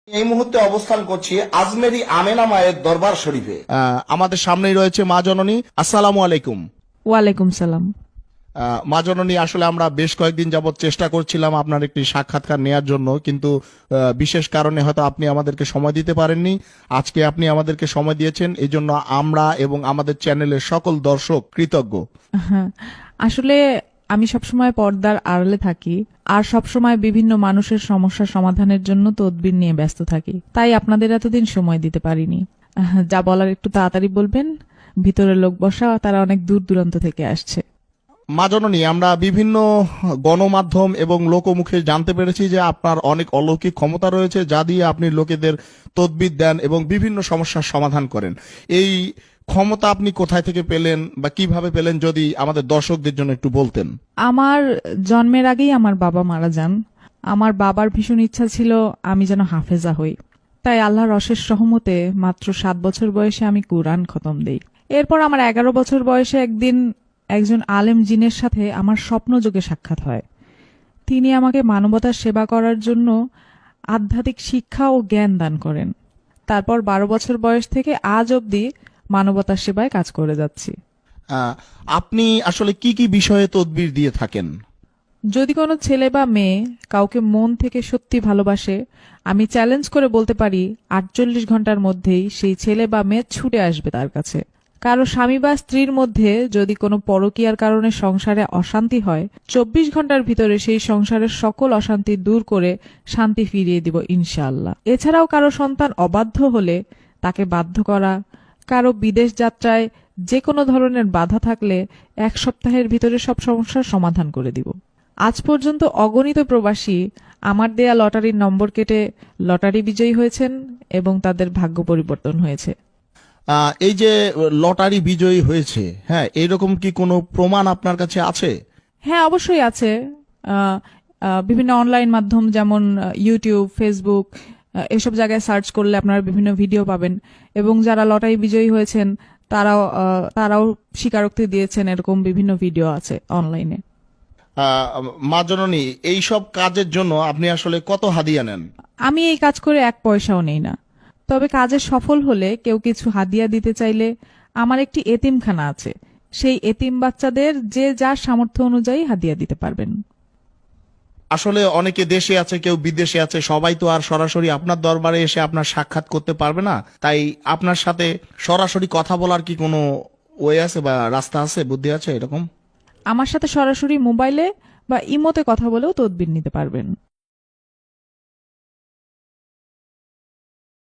এই মুহূর্তে অবস্থান করছি আজমেরি আমেনা মায়ের দরবার শরীফে। আমাদের সামনেই রয়েছে মা জননী। আসসালামু আলাইকুম। ওয়ালাইকুম সালাম। মা জননী, আসলে আমরা বেশ কয়েকদিন যাবৎ চেষ্টা করছিলাম আপনার একটি সাক্ষাৎকার নেয়ার জন্য, কিন্তু বিশেষ কারণে হয়তো আপনি আমাদেরকে সময় দিতে পারেননি। আজকে আপনি আমাদেরকে সময় দিয়েছেন, এই জন্য আমরা এবং আমাদের চ্যানেলের সকল দর্শক কৃতজ্ঞ। হ্যাঁ, আসলে আমি সবসময় পর্দার আড়ালে থাকি আর সবসময় বিভিন্ন মানুষের সমস্যা সমাধানের জন্য তদবির নিয়ে ব্যস্ত থাকি, তাই আপনাদের এতদিন সময় দিতে পারিনি। যা বলার একটু তাড়াতাড়ি বলবেন, ভিতরে লোক বসা, তারা অনেক দূর দূরান্ত থেকে আসছে। মা জননী, আমরা বিভিন্ন গণমাধ্যম এবং লোকমুখে জানতে পেরেছি যে আপনার অনেক অলৌকিক ক্ষমতা রয়েছে, যা দিয়ে আপনি লোকেদের তদবির দেন এবং বিভিন্ন সমস্যার সমাধান করেন। এই ক্ষমতা আপনি কোথায় থেকে পেলেন বা কিভাবে পেলেন, যদি আমাদের দর্শকদের জন্য একটু বলতেন। আমার জন্মের আগেই আমার বাবা মারা যান। আমার বাবার ভীষণ ইচ্ছা ছিল আমি যেন হাফেজা হই, তাই আল্লাহর অশেষ রহমতে মাত্র 7 বছর বয়সে আমি কুরআন খতম দেই। এরপর আমার 11 বছর বয়সে একদিন একজন আলেম জিনের সাথে আমার স্বপ্নযোগে সাক্ষাৎ হয়। তিনি আমাকে মানবতার সেবা করার জন্য আধ্যাত্মিক শিক্ষা ও জ্ঞান দান করেন। তারপর 12 বছর বয়স থেকে আজ অবধি মানবতার সেবায় কাজ করে যাচ্ছি। আপনি আসলে কি কি বিষয়ে তদবির দিয়ে থাকেন? যদি কোনো ছেলে বা মেয়ে কাউকে মন থেকে সত্যি ভালোবাসে, আমি চ্যালেঞ্জ করে বলতে পারি 48 ঘন্টার মধ্যেই সেই ছেলে বা মেয়ে ছুটে আসবে তার কাছে। কারো স্বামী বা স্ত্রীর মধ্যে যদি কোনো পরকীয়ার কারণে সংসারে অশান্তি হয়, 24 ঘন্টার ভিতরে সেই সংসারের সকল অশান্তি দূর করে শান্তি ফিরিয়ে দিব ইনশাআল্লাহ। এছাড়াও কারো সন্তান অবাধ্য হলে তাকে বাধ্য করা, কারো বিদেশ যাত্রায় যে কোনো ধরনের বাধা থাকলে 1 সপ্তাহের ভিতরে সব সমস্যার সমাধান করে দিব। আজ পর্যন্ত অগণিত প্রবাসী আমার দেয়া লটারির নম্বর কেটে লটারি বিজয়ী হয়েছেন এবং তাদের ভাগ্য পরিবর্তন হয়েছে। এই যে লটারি বিজয়ী হয়েছে, হ্যাঁ, এইরকম কি কোনো প্রমাণ আপনার কাছে আছে? হ্যাঁ, অবশ্যই আছে। বিভিন্ন অনলাইন মাধ্যম যেমন ইউটিউব, ফেসবুক, এসব জায়গায় সার্চ করলে আপনারা বিভিন্ন ভিডিও পাবেন এবং যারা লটারি বিজয়ী হয়েছেন তারাও স্বীকারোক্তি দিয়েছেন, এরকম বিভিন্ন ভিডিও আছে অনলাইনে। মা জননী, এইসব কাজের জন্য আপনি আসলে কত হাদিয়া নেন? আমি এই কাজ করে 1 পয়সাও নেই না। তবে কাজে সফল হলে কেউ কিছু হাদিয়া দিতে চাইলে আমার একটি এতিমখানা আছে, সেই এতিম বাচ্চাদের যে যার সামর্থ্য অনুযায়ী হাদিয়া দিতে পারবেন। আসলে অনেকে দেশে আছে, কেউ বিদেশে আছে, সবাই তো আর সরাসরি আপনার দরবারে এসে আপনার সাক্ষাৎ করতে পারবে না, তাই আপনার সাথে সরাসরি কথা বলার কি কোনো ওয়ে আছে বা রাস্তা আছে, বুদ্ধি আছে এরকম? আমার সাথে সরাসরি মোবাইলে বা ইমোতে কথা বলেও তদবির নিতে পারবেন।